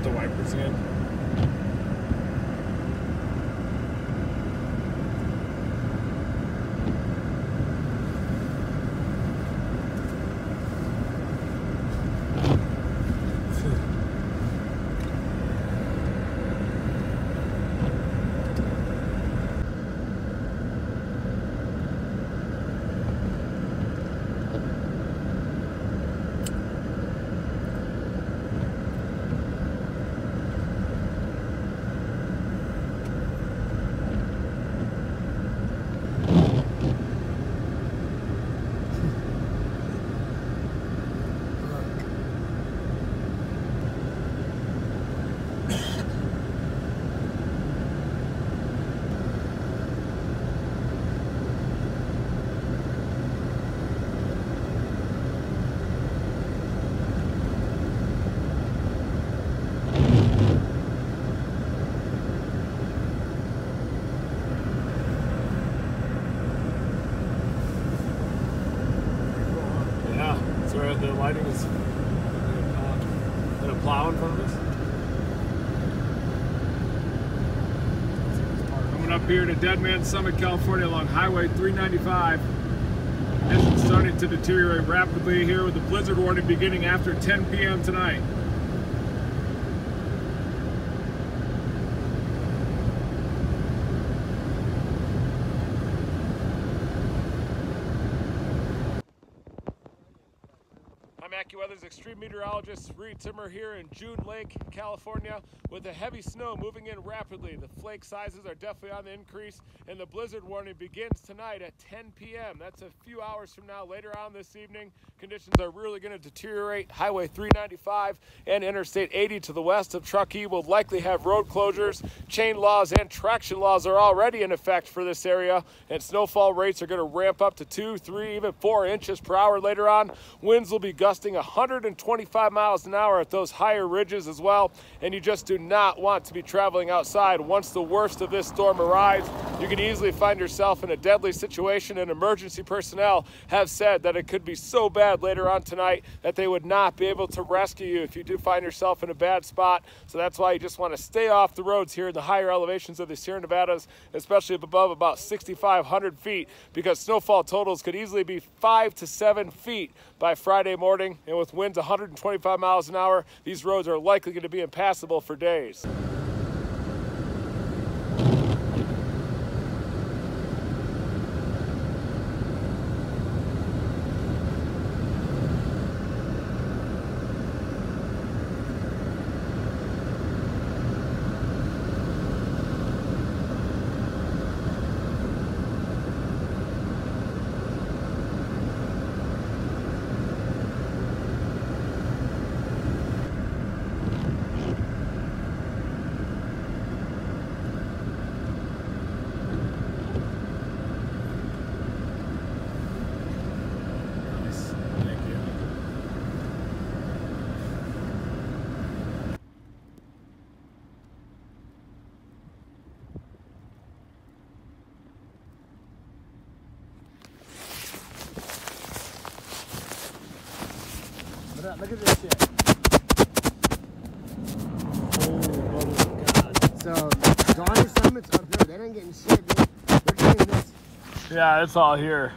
put the wipers in. The lighting is gonna plow in front of us. Coming up here to Deadman Summit, California along Highway 395. Conditions starting to deteriorate rapidly here with the blizzard warning beginning after 10 p.m. tonight. I'm AccuWeather's extreme meteorologist Reed Timmer here in June Lake, California, with the heavy snow moving in rapidly. The flake sizes are definitely on the increase, and the blizzard warning begins tonight at 10 p.m. That's a few hours from now. Later on this evening, conditions are really going to deteriorate. Highway 395 and Interstate 80 to the west of Truckee will likely have road closures. Chain laws and traction laws are already in effect for this area, and snowfall rates are going to ramp up to 2, 3, even 4 inches per hour later on. Winds will be gusting 125 miles an hour at those higher ridges as well, and you just do not want to be traveling outside once the worst of this storm arrives. You can easily find yourself in a deadly situation, and emergency personnel have said that it could be so bad later on tonight that they would not be able to rescue you if you do find yourself in a bad spot. So that's why you just want to stay off the roads here in the higher elevations of the Sierra Nevadas, especially up above about 6,500 feet, because snowfall totals could easily be 5 to 7 feet by Friday morning, and with winds 125 miles an hour, these roads are likely going to be impassable for days. Look at this shit. Oh God. So, Donnie Summit's up here. They ain't getting shit, dude. They're getting this. Yeah, it's all here.